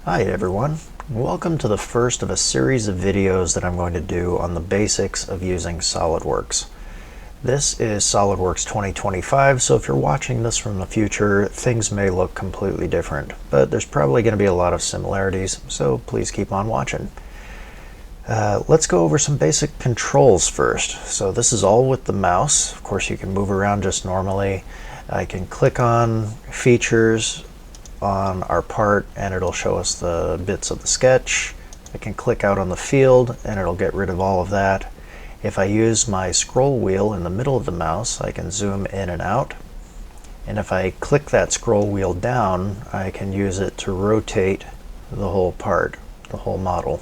Hi everyone, welcome to the first of a series of videos that I'm going to do on the basics of using Solidworks. This is Solidworks 2025, so if you're watching this from the future, things may look completely different, but there's probably going to be a lot of similarities, so please keep on watching. Let's go over some basic controls first. So this is all with the mouse. Of course, you can move around just normally. I can click on features on our part and it'll show us the bits of the sketch. I can click out on the field and it'll get rid of all of that. If I use my scroll wheel in the middle of the mouse, I can zoom in and out. And if I click that scroll wheel down, I can use it to rotate the whole part, the whole model.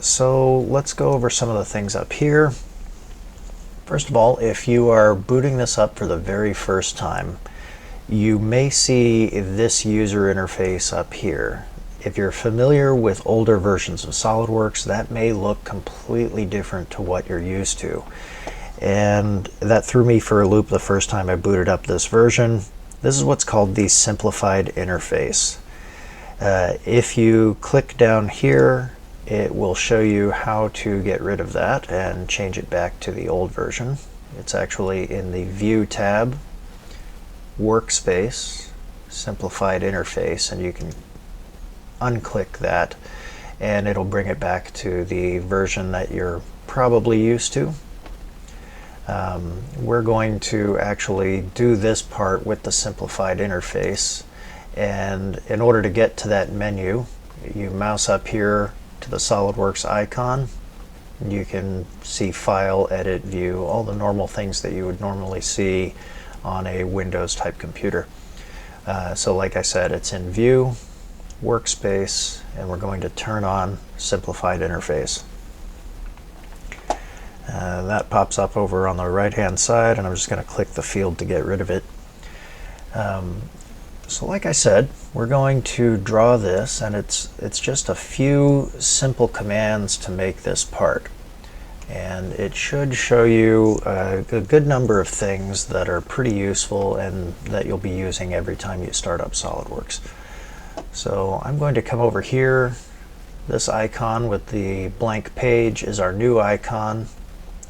So let's go over some of the things up here. First of all, if you are booting this up for the very first time, you may see this user interface up here. If you're familiar with older versions of SolidWorks, that may look completely different to what you're used to. And that threw me for a loop the first time I booted up this version. This is what's called the simplified interface. If you click down here, it will show you how to get rid of that and change it back to the old version. It's actually in the View tab, Workspace, Simplified Interface, and you can unclick that and it'll bring it back to the version that you're probably used to. We're going to actually do this part with the simplified interface, and in order to get to that menu, you mouse up here to the SolidWorks icon. You can see File, Edit, View, all the normal things that you would normally see on a Windows type computer. So like I said, it's in View, Workspace, and we're going to turn on Simplified Interface. That pops up over on the right hand side, and I'm just going to click the field to get rid of it. So like I said, we're going to draw this, and it's just a few simple commands to make this part. And it should show you a good number of things that are pretty useful and that you'll be using every time you start up SolidWorks. So I'm going to come over here. This icon with the blank page is our new icon.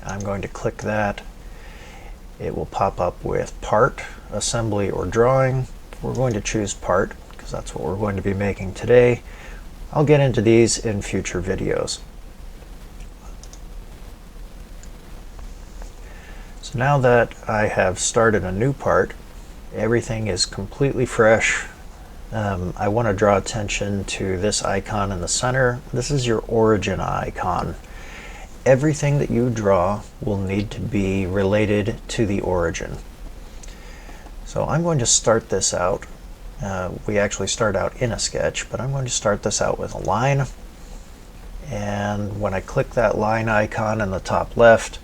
I'm going to click that. It will pop up with Part, Assembly, or Drawing. We're going to choose Part because that's what we're going to be making today. I'll get into these in future videos. So now that I have started a new part, everything is completely fresh. I want to draw attention to this icon in the center. This is your origin icon. Everything that you draw will need to be related to the origin. So I'm going to start this out. We actually start out in a sketch, but I'm going to start this out with a line. And when I click that line icon in the top left,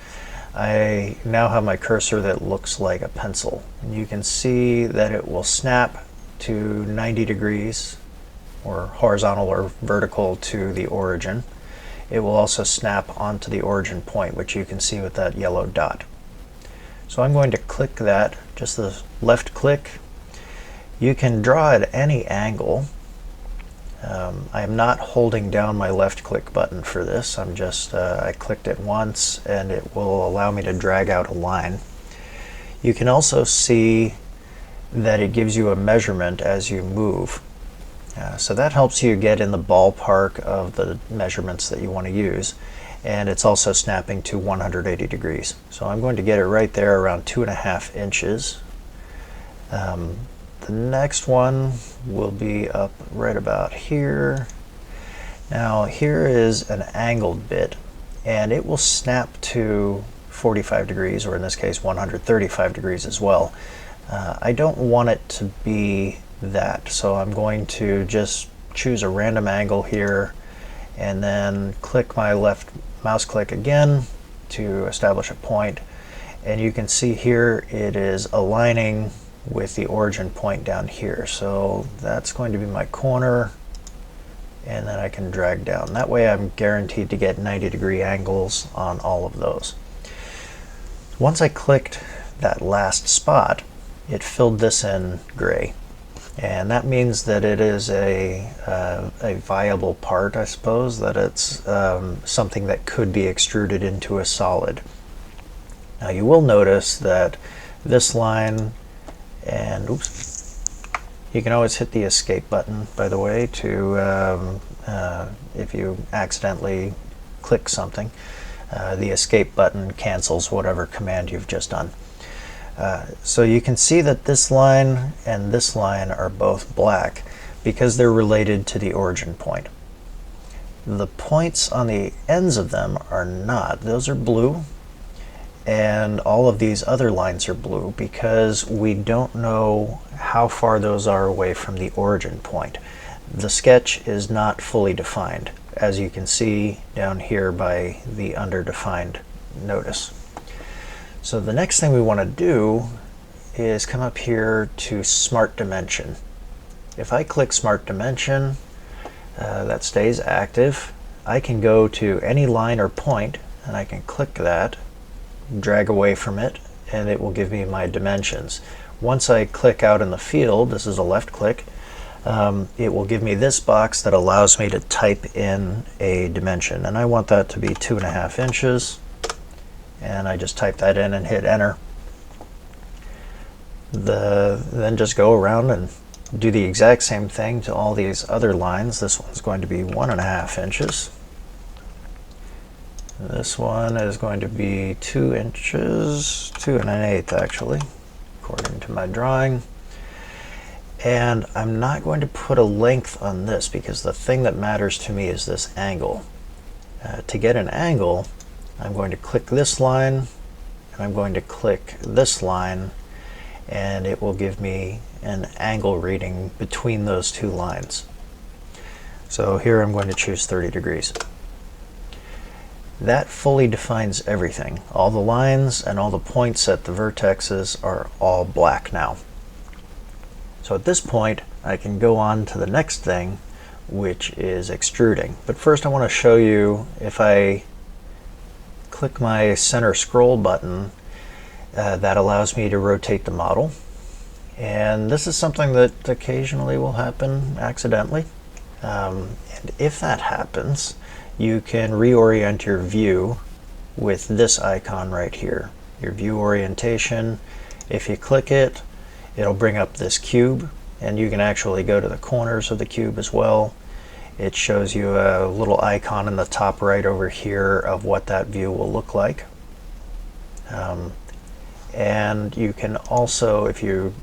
I now have my cursor that looks like a pencil. And you can see that it will snap to 90 degrees, or horizontal or vertical, to the origin. It will also snap onto the origin point, which you can see with that yellow dot. So I'm going to click that, just the left click. You can draw at any angle. I am not holding down my left click button for this. I'm just, I clicked it once and it will allow me to drag out a line. You can also see that it gives you a measurement as you move. So that helps you get in the ballpark of the measurements that you want to use. And it's also snapping to 180 degrees. So I'm going to get it right there around 2.5 inches. The next one will be up right about here. Now here is an angled bit, and it will snap to 45 degrees, or in this case 135 degrees as well. I don't want it to be that, so I'm going to just choose a random angle here and then click my left mouse click again to establish a point, and you can see here it is aligning with the origin point down here. So that's going to be my corner, and then I can drag down. That way I'm guaranteed to get 90-degree angles on all of those. Once I clicked that last spot, it filled this in gray. And that means that it is a viable part, I suppose, that it's something that could be extruded into a solid. Now you will notice that this line, and oops, you can always hit the escape button, by the way, to if you accidentally click something. The escape button cancels whatever command you've just done. So you can see that this line and this line are both black because they're related to the origin point. The points on the ends of them are not. Those are blue, and all of these other lines are blue because we don't know how far those are away from the origin point. The sketch is not fully defined, as you can see down here by the underdefined notice. So the next thing we want to do is come up here to Smart Dimension. If I click Smart Dimension, that stays active. I can go to any line or point and I can click that, drag away from it, and it will give me my dimensions. Once I click out in the field, this is a left click, it will give me this box that allows me to type in a dimension, and I want that to be 2.5 inches. And I just type that in and hit enter. Then just go around and do the exact same thing to all these other lines. This one's going to be 1.5 inches. This one is going to be 2 inches, 2 1/8 actually, according to my drawing. And I'm not going to put a length on this because the thing that matters to me is this angle. To get an angle, I'm going to click this line, and I'm going to click this line, and it will give me an angle reading between those two lines. So here I'm going to choose 30 degrees. That fully defines everything. All the lines and all the points at the vertexes are all black now. So at this point, I can go on to the next thing, which is extruding. But first I want to show you, if I click my center scroll button, that allows me to rotate the model. And this is something that occasionally will happen accidentally. And if that happens, you can reorient your view with this icon right here, your view orientation. If you click it, it'll bring up this cube, and you can actually go to the corners of the cube as well. It shows you a little icon in the top right over here of what that view will look like. And you can also, if you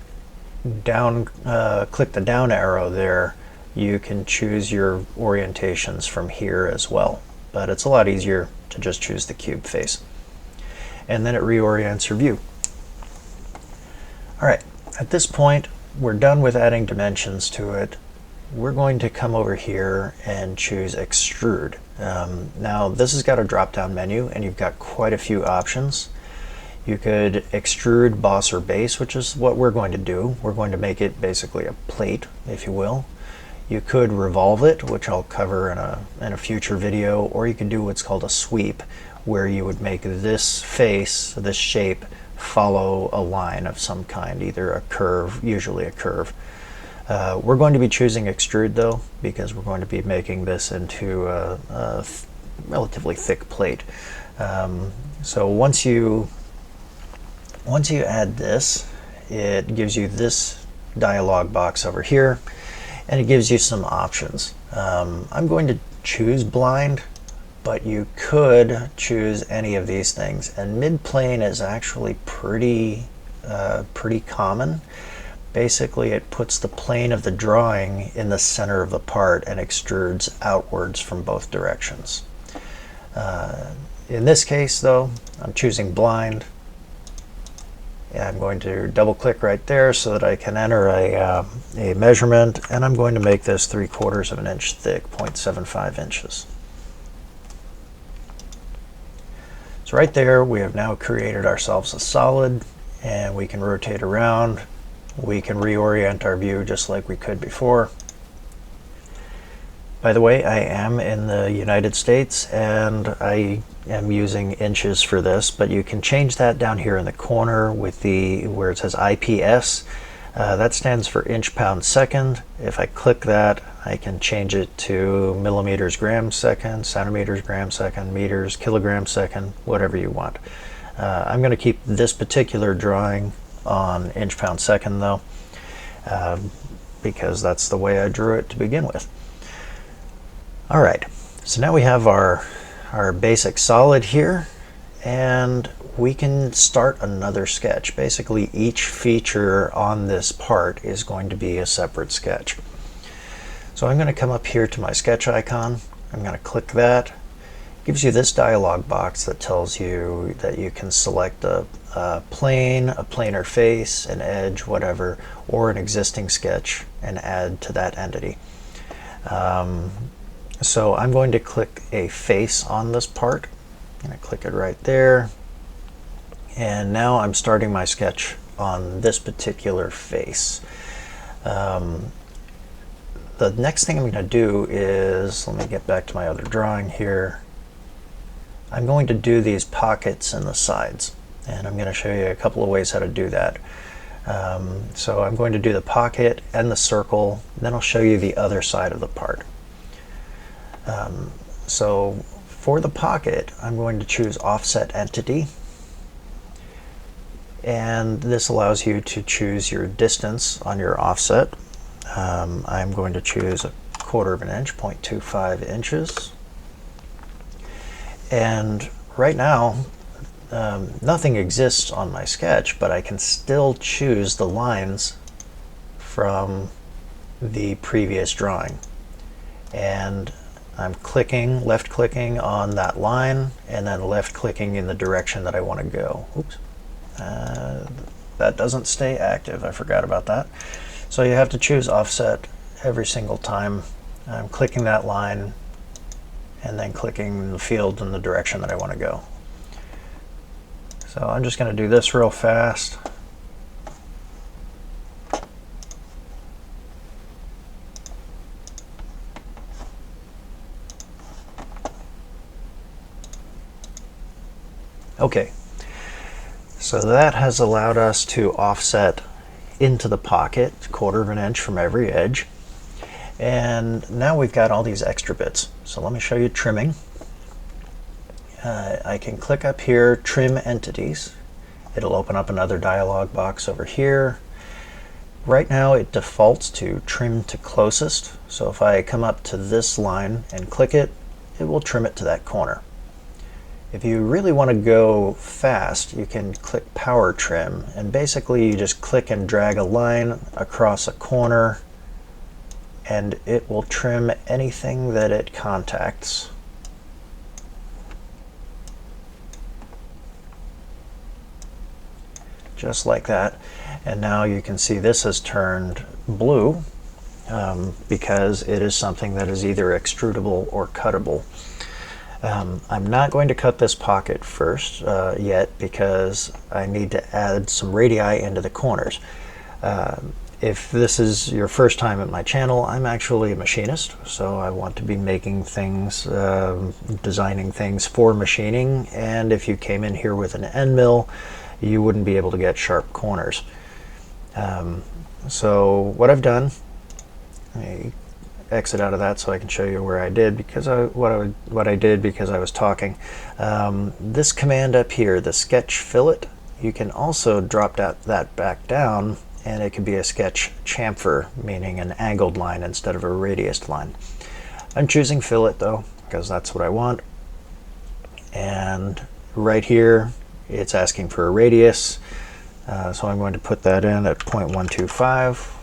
click the down arrow there, you can choose your orientations from here as well. But it's a lot easier to just choose the cube face. And then it reorients your view. All right, at this point, we're done with adding dimensions to it. We're going to come over here and choose extrude. Now this has got a drop down menu and you've got quite a few options. You could extrude boss or base, which is what we're going to do. We're going to make it basically a plate, if you will. You could revolve it, which I'll cover in a future video, or you could do what's called a sweep, where you would make this face, this shape, follow a line of some kind, either a curve, usually a curve. We're going to be choosing extrude though, because we're going to be making this into a relatively thick plate. So once you add this, it gives you this dialog box over here, and it gives you some options. I'm going to choose blind, but you could choose any of these things. And mid-plane is actually pretty common. Basically, it puts the plane of the drawing in the center of the part and extrudes outwards from both directions. In this case, though, I'm choosing blind. And I'm going to double click right there so that I can enter a measurement, and I'm going to make this 3/4 of an inch thick, 0.75 inches. So right there, we have now created ourselves a solid, and we can rotate around. We can reorient our view just like we could before. By the way, I am in the United States and I am using inches for this, but you can change that down here in the corner with where it says IPS. That stands for inch pound second. If I click that, I can change it to millimeters gram second, centimeters gram second, meters, kilogram second, whatever you want. I'm going to keep this particular drawing on inch pound second though, because that's the way I drew it to begin with. All right, so now we have our basic solid here, and we can start another sketch. Basically, each feature on this part is going to be a separate sketch. So I'm going to come up here to my sketch icon. I'm going to click that. It gives you this dialog box that tells you that you can select a plane, a planar face, an edge, whatever, or an existing sketch and add to that entity. So I'm going to click a face on this part. I'm going to click it right there. And now I'm starting my sketch on this particular face. The next thing I'm going to do is, let me get back to my other drawing here. I'm going to do these pockets in the sides, and I'm going to show you a couple of ways how to do that. So I'm going to do the pocket and the circle, then I'll show you the other side of the part. So for the pocket, I'm going to choose offset entity. And this allows you to choose your distance on your offset. I'm going to choose 1/4 of an inch, 0.25 inches. And right now, nothing exists on my sketch, but I can still choose the lines from the previous drawing. And I'm clicking, left clicking on that line, and then left clicking in the direction that I want to go. Oops. That doesn't stay active. I forgot about that. So you have to choose offset every single time. I'm clicking that line and then clicking the field in the direction that I want to go. So I'm just going to do this real fast. Okay. So that has allowed us to offset into the pocket 1/4 of an inch from every edge. And now we've got all these extra bits. So let me show you trimming. I can click up here, Trim Entities. It'll open up another dialog box over here. Right now it defaults to Trim to Closest. So if I come up to this line and click it, it will trim it to that corner. If you really want to go fast, you can click Power Trim, and basically you just click and drag a line across a corner and it will trim anything that it contacts. Just like that. And now you can see this has turned blue because it is something that is either extrudable or cuttable. I'm not going to cut this pocket first yet because I need to add some radii into the corners. If this is your first time at my channel, I'm actually a machinist, so I want to be making things, designing things for machining, and if you came in here with an end mill, you wouldn't be able to get sharp corners. So what I've done, let me exit out of that so I can show you where I did, because what I did because I was talking. This command up here, the sketch fillet, you can also drop that back down and it can be a sketch chamfer, meaning an angled line instead of a radiused line. I'm choosing fillet though because that's what I want, and right here it's asking for a radius, so I'm going to put that in at 0.125.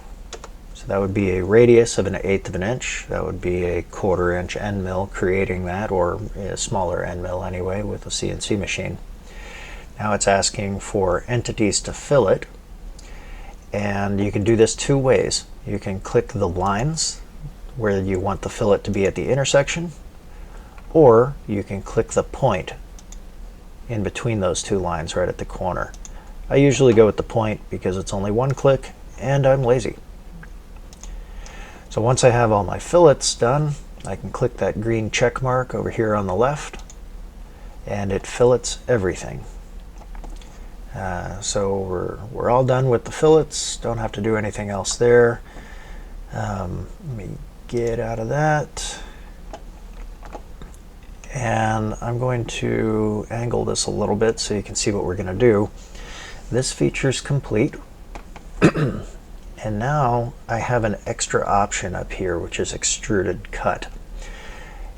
So that would be a radius of 1/8 of an inch. That would be a 1/4 inch end mill creating that, or a smaller end mill anyway with a CNC machine. Now it's asking for entities to fillet, and you can do this two ways. You can click the lines where you want the fillet to be at the intersection, or you can click the point in between those two lines right at the corner. I usually go with the point because it's only one click and I'm lazy. So once I have all my fillets done, I can click that green check mark over here on the left and it fillets everything. So we're all done with the fillets. Don't have to do anything else there. Let me get out of that. And I'm going to angle this a little bit so you can see what we're going to do. This feature's complete. And now I have an extra option up here, which is extruded cut.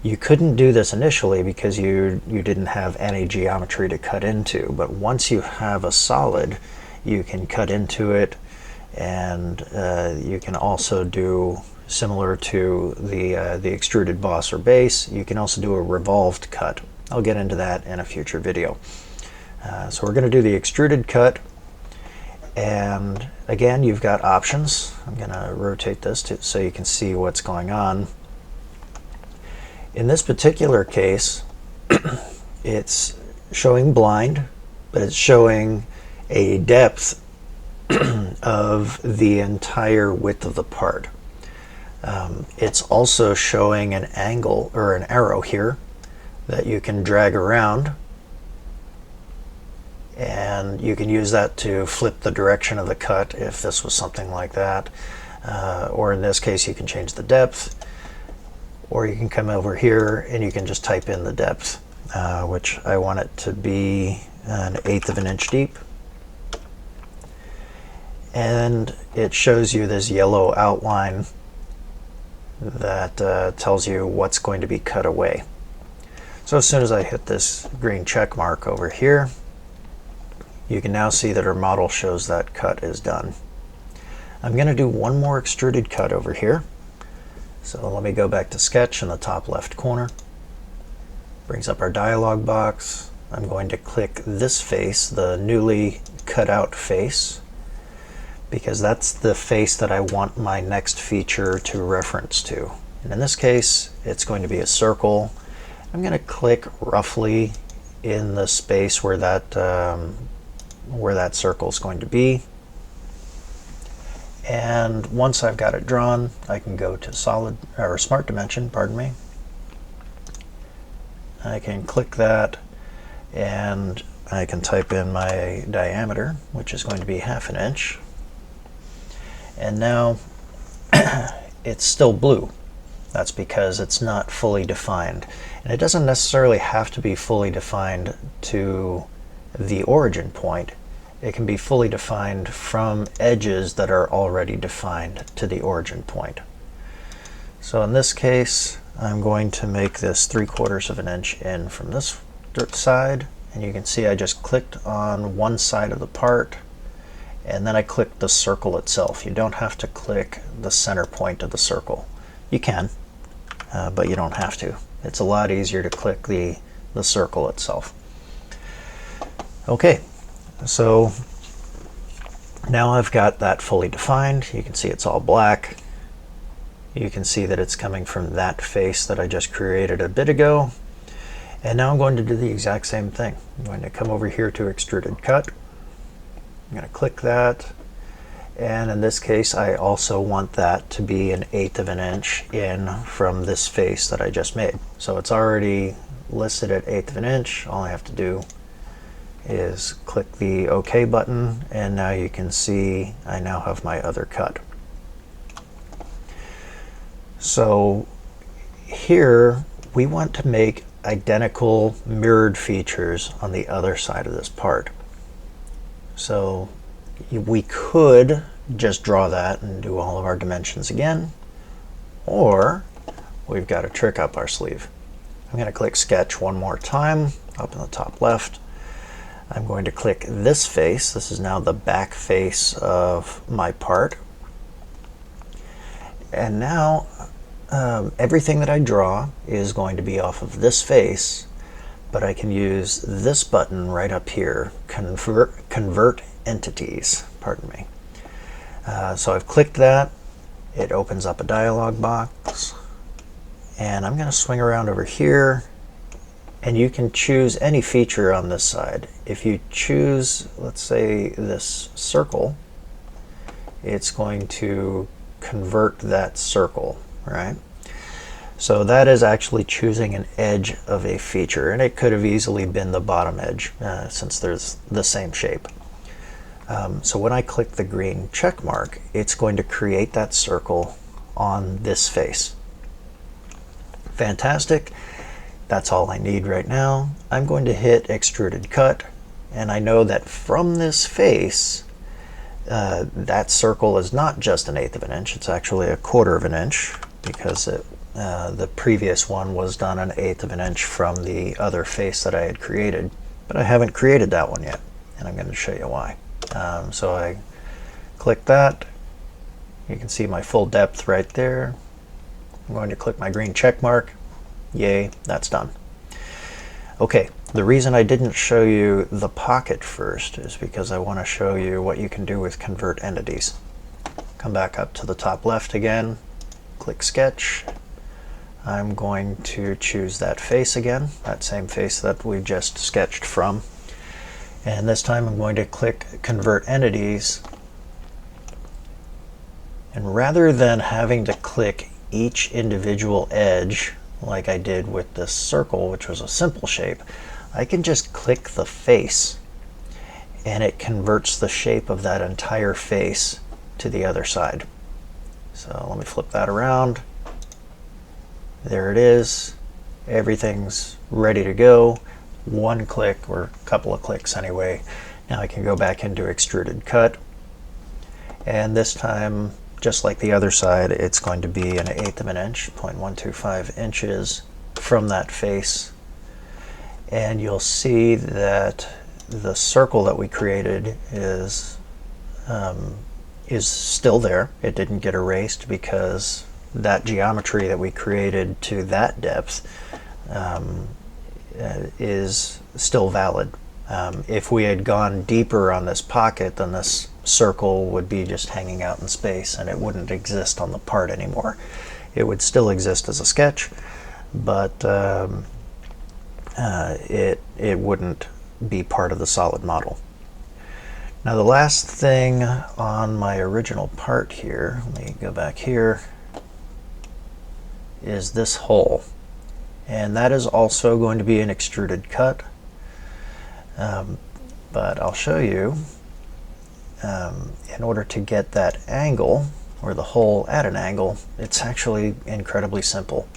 You couldn't do this initially because you didn't have any geometry to cut into, but once you have a solid, you can cut into it, and you can also do, similar to the extruded boss or base, you can also do a revolved cut. I'll get into that in a future video. So we're going to do the extruded cut. And again, you've got options. I'm going to rotate this so you can see what's going on. In this particular case, it's showing blind, but it's showing a depth of the entire width of the part. It's also showing an angle or an arrow here that you can drag around, and you can use that to flip the direction of the cut if this was something like that, or in this case you can change the depth, or you can come over here and you can just type in the depth, which I want it to be 1/8 of an inch deep, and it shows you this yellow outline that tells you what's going to be cut away. So as soon as I hit this green check mark over here, you can now see that our model shows that cut is done. I'm going to do one more extruded cut over here. So let me go back to sketch in the top left corner. Brings up our dialog box. I'm going to click this face, the newly cut out face, because that's the face that I want my next feature to reference to. And in this case, it's going to be a circle. I'm going to click roughly in the space where that circle is going to be. And once I've got it drawn, I can go to solid or smart dimension, pardon me. I can click that and I can type in my diameter, which is going to be 1/2 inch. And now it's still blue. That's because it's not fully defined. And it doesn't necessarily have to be fully defined to the origin point. It can be fully defined from edges that are already defined to the origin point. So in this case, I'm going to make this 3/4 of an inch in from this side, and you can see I just clicked on one side of the part, and then I clicked the circle itself. You don't have to click the center point of the circle. You can, but you don't have to. It's a lot easier to click the circle itself. Okay, so now I've got that fully defined. You can see it's all black. You can see that it's coming from that face that I just created a bit ago. And now I'm going to do the exact same thing. I'm going to come over here to extruded cut. I'm going to click that. And in this case, I also want that to be 1/8 of an inch in from this face that I just made. So it's already listed at 1/8 of an inch. All I have to do is click the OK button, and now you can see I now have my other cut. So here we want to make identical mirrored features on the other side of this part. So we could just draw that and do all of our dimensions again, or we've got a trick up our sleeve. I'm going to click sketch one more time up in the top left. I'm going to click this face. This is now the back face of my part. And now everything that I draw is going to be off of this face, but I can use this button right up here, convert entities, pardon me. So I've clicked that. It opens up a dialog box, and I'm going to swing around over here, and you can choose any feature on this side. If you choose, let's say, this circle, it's going to convert that circle, right? So that is actually choosing an edge of a feature, and it could have easily been the bottom edge since there's the same shape. So when I click the green check mark, it's going to create that circle on this face. Fantastic. That's all I need right now. I'm going to hit extruded cut, and I know that from this face, that circle is not just 1/8 of an inch, it's actually 1/4 of an inch, because the previous one was done 1/8 of an inch from the other face that I had created, but I haven't created that one yet, and I'm going to show you why. So I click that. You can see my full depth right there. I'm going to click my green check mark. Yay, that's done. Okay, the reason I didn't show you the pocket first is because I want to show you what you can do with convert entities. Come back up to the top left again, click sketch. I'm going to choose that face again, that same face that we just sketched from. And this time I'm going to click convert entities. And rather than having to click each individual edge like I did with this circle, which was a simple shape, I can just click the face and it converts the shape of that entire face to the other side. So let me flip that around. There it is. Everything's ready to go. One click, or a couple of clicks anyway. Now I can go back into extruded cut, and this time, just like the other side, it's going to be 1/8 of an inch, 0.125 inches from that face. And you'll see that the circle that we created is still there. It didn't get erased because that geometry that we created to that depth is still valid. If we had gone deeper on this pocket, then this circle would be just hanging out in space and it wouldn't exist on the part anymore. It would still exist as a sketch, but it wouldn't be part of the solid model. Now the last thing on my original part here, let me go back here, is this hole. And that is also going to be an extruded cut. But I'll show you, in order to get that angle, or the hole at an angle, it's actually incredibly simple.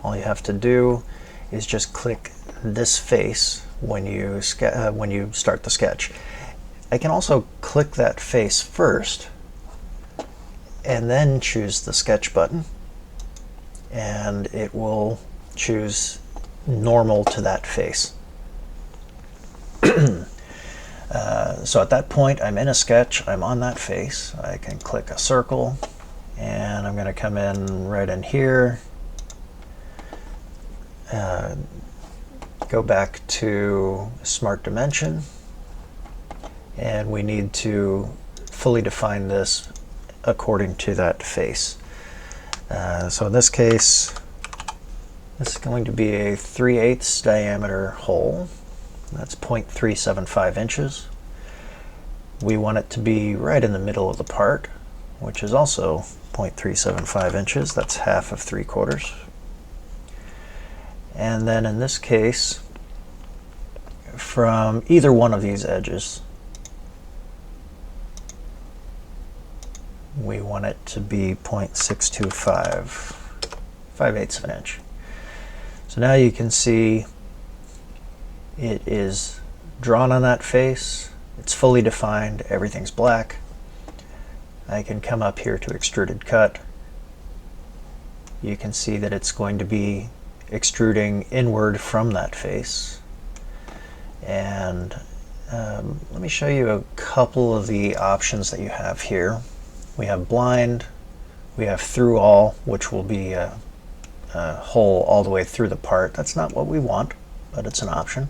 All you have to do is just click this face when you start the sketch. I can also click that face first and then choose the sketch button, and it will choose normal to that face. So at that point, I'm in a sketch, I'm on that face. I can click a circle, and I'm going to come in right in here, go back to Smart Dimension, and we need to fully define this according to that face. So in this case, this is going to be a 3/8 diameter hole. That's 0.375 inches. We want it to be right in the middle of the part, which is also 0.375 inches. That's half of 3/4. And then in this case, from either one of these edges, we want it to be 0.625, 5/8 of an inch. So now you can see it is drawn on that face. It's fully defined. Everything's black. I can come up here to extruded cut. You can see that it's going to be extruding inward from that face. And let me show you a couple of the options that you have here. We have blind, we have through all, which will be a hole all the way through the part. That's not what we want, but it's an option.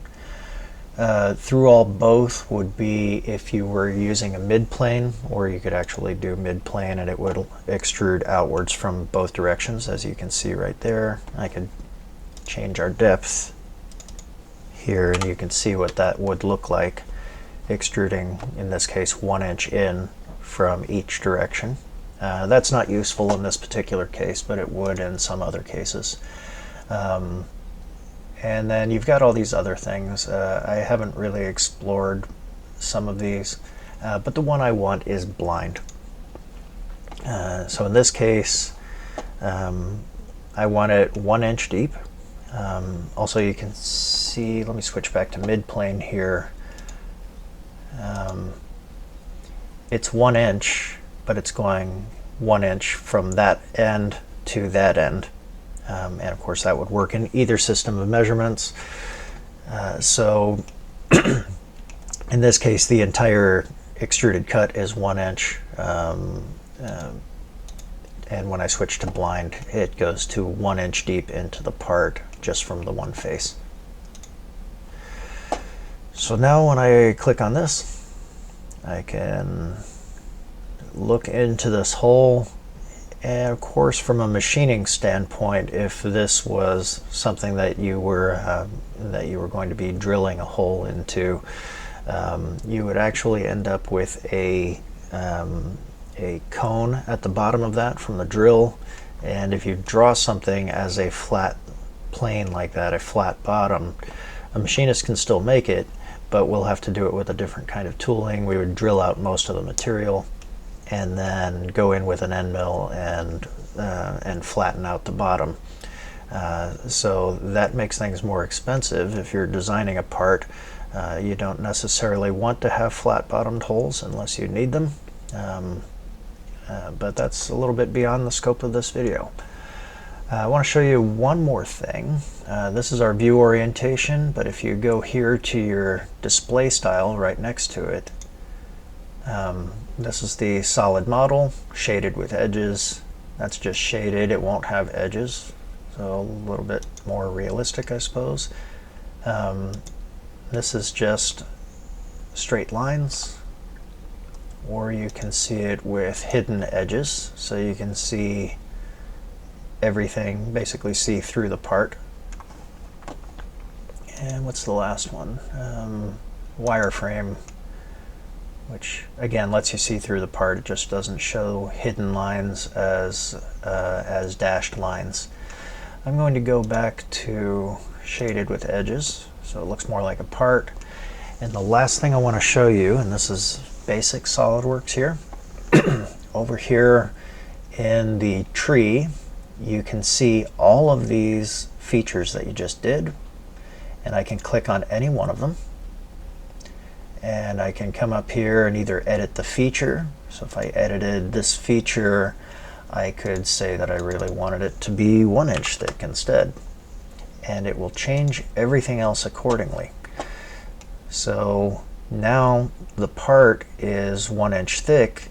Through all both would be if you were using a mid-plane, or you could actually do mid-plane and it would extrude outwards from both directions, as you can see right there. I could change our depth here and you can see what that would look like, extruding, in this case, 1 inch in from each direction. That's not useful in this particular case, but it would in some other cases. And then you've got all these other things. I haven't really explored some of these. but the one I want is blind. So in this case, I want it 1 inch deep. Also, you can see, let me switch back to mid-plane here. It's 1 inch, but it's going 1 inch from that end to that end. And of course that would work in either system of measurements. So in this case, the entire extruded cut is 1 inch. And when I switch to blind, it goes to 1 inch deep into the part just from the one face. So now when I click on this, I can look into this hole. And of course, from a machining standpoint, if this was something that you were going to be drilling a hole into, you would actually end up with a cone at the bottom of that from the drill. And if you draw something as a flat plane like that, a flat bottom, a machinist can still make it, but we'll have to do it with a different kind of tooling. We would drill out most of the material and then go in with an end mill and flatten out the bottom. So that makes things more expensive. If you're designing a part, you don't necessarily want to have flat bottomed holes unless you need them. But that's a little bit beyond the scope of this video. I want to show you one more thing. This is our view orientation, but if you go here to your display style right next to it, this is the solid model, shaded with edges. That's just shaded, it won't have edges, so a little bit more realistic, I suppose. This is just straight lines, or you can see it with hidden edges, so you can see everything, basically see through the part. And what's the last one? Wireframe, which again lets you see through the part. It just doesn't show hidden lines as dashed lines. I'm going to go back to shaded with edges, so it looks more like a part. And the last thing I want to show you, and this is basic SolidWorks here, over here in the tree, you can see all of these features that you just did, and I can click on any one of them, and I can come up here and either edit the feature. So if I edited this feature, I could say that I really wanted it to be 1 inch thick instead, and it will change everything else accordingly. So now the part is 1 inch thick.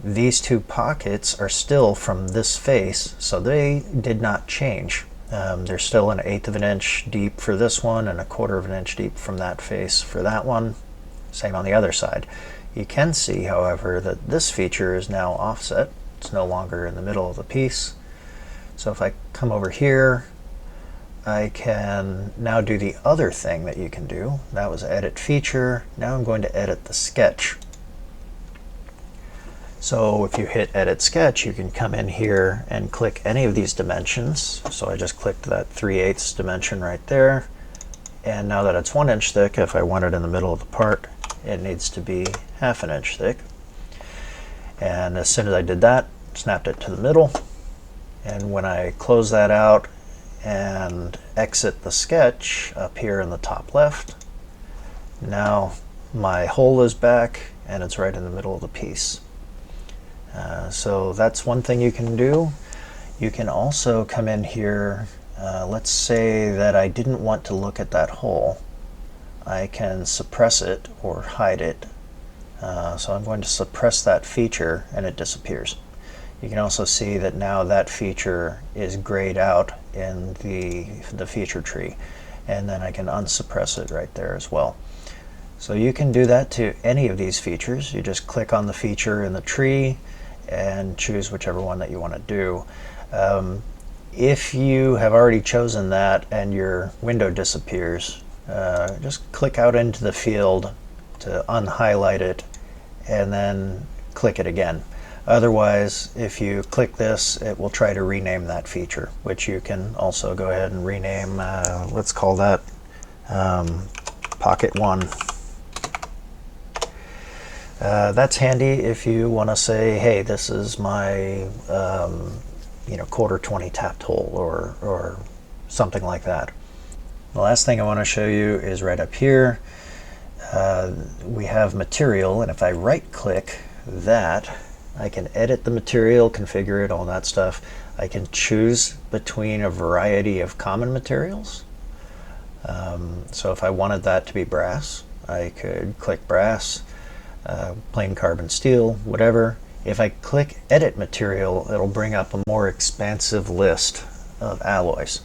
These two pockets are still from this face, so they did not change. They're still 1/8 of an inch deep for this one and 1/4 of an inch deep from that face for that one. Same on the other side. You can see, however, that this feature is now offset. It's no longer in the middle of the piece. So if I come over here, I can now do the other thing that you can do. That was edit feature. Now I'm going to edit the sketch. So if you hit edit sketch, you can come in here and click any of these dimensions. So I just clicked that 3/8 dimension right there. And now that it's 1 inch thick, if I want it in the middle of the part, it needs to be 1/2 inch thick. And as soon as I did that, snapped it to the middle. And when I close that out and exit the sketch up here in the top left, now my hole is back and it's right in the middle of the piece. So that's one thing you can do. You can also come in here, let's say that I didn't want to look at that hole. I can suppress it or hide it. So I'm going to suppress that feature and it disappears. You can also see that now that feature is grayed out in the feature tree, and then I can unsuppress it right there as well. So you can do that to any of these features. You just click on the feature in the tree and choose whichever one that you want to do. If you have already chosen that and your window disappears, just click out into the field to unhighlight it and then click it again. Otherwise, if you click this, it will try to rename that feature, which you can also go ahead and rename. Let's call that Pocket 1. That's handy if you want to say, hey, this is my quarter 20 tapped hole, or something like that. The last thing I want to show you is right up here. We have material, and if I right click that, I can edit the material, configure it, all that stuff. I can choose between a variety of common materials. So if I wanted that to be brass, I could click brass, plain carbon steel, whatever. If I click edit material, it'll bring up a more expansive list of alloys.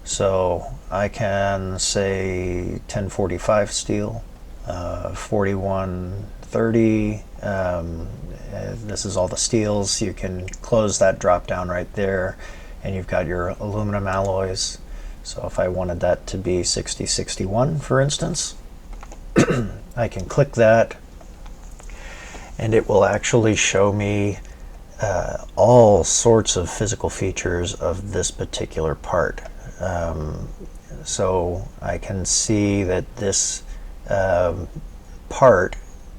So I can say 1045 steel, 4130. This is all the steels. You can close that drop down right there, and you've got your aluminum alloys. So if I wanted that to be 6061, for instance, I can click that, and it will actually show me all sorts of physical features of this particular part. So I can see that this part,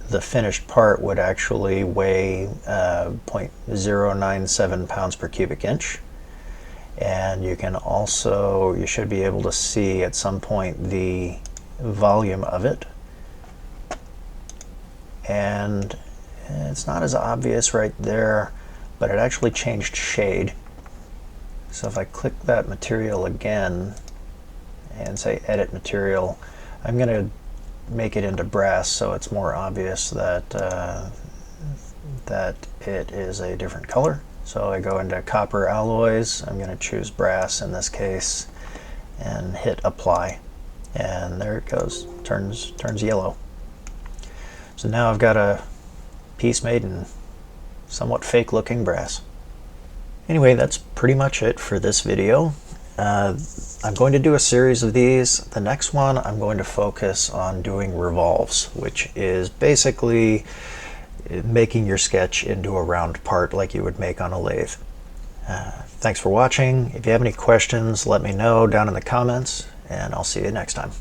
the finished part, would actually weigh 0.097 pounds per cubic inch. And you can also, you should be able to see at some point the volume of it. And it's not as obvious right there, but it actually changed shade. So if I click that material again and say edit material, I'm going to make it into brass so it's more obvious that that it is a different color. So I go into copper alloys, I'm going to choose brass in this case, and hit apply, and there it goes, turns yellow. So now I've got a piece made in somewhat fake looking brass. Anyway, that's pretty much it for this video. I'm going to do a series of these. The next one I'm going to focus on doing revolves, which is basically making your sketch into a round part like you would make on a lathe. Thanks for watching. If you have any questions, let me know down in the comments, and I'll see you next time.